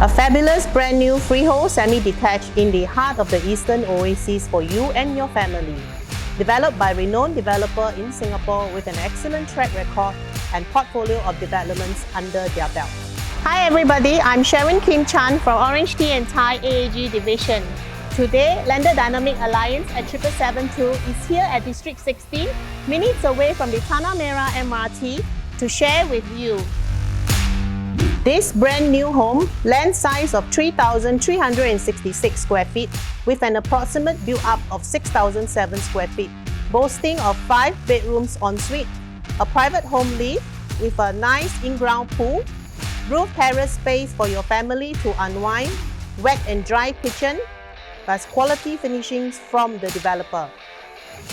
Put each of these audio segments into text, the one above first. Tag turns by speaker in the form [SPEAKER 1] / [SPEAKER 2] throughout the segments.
[SPEAKER 1] A fabulous brand new freehold semi-detached in the heart of the Eastern Oasis for you and your family. Developed by renowned developer in Singapore with an excellent track record and portfolio of developments under their belt. Hi everybody, I'm Sharon Kim Chan from OrangeTee and Thai AAG Division. Today, Lender Dynamic Alliance at 7772 is here at District 16, minutes away from the Tanah Merah MRT, to share with you this brand new home, land size of 3,366 square feet with an approximate build-up of 6,007 square feet, boasting of 5 bedrooms ensuite, a private home lift with a nice in-ground pool, roof terrace space for your family to unwind, wet and dry kitchen, plus quality finishings from the developer.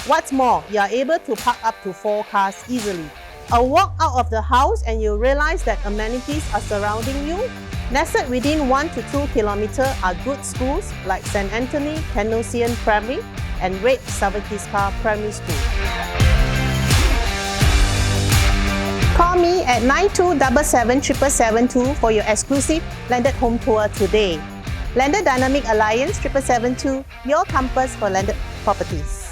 [SPEAKER 1] What's more, you are able to park up to 4 cars easily. A walk out of the house and you realize that amenities are surrounding you. Nestled within 1 to 2 kilometers are good schools like St. Anthony Canossian Primary and Red Savakiska Primary School. Call me at 92777772 for your exclusive landed home tour today. Lender Dynamic Alliance 7772, your compass for landed properties.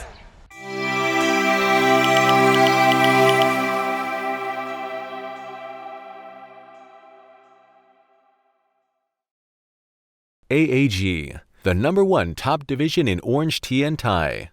[SPEAKER 2] AAG, the #1 top division in OrangeTee and Thai.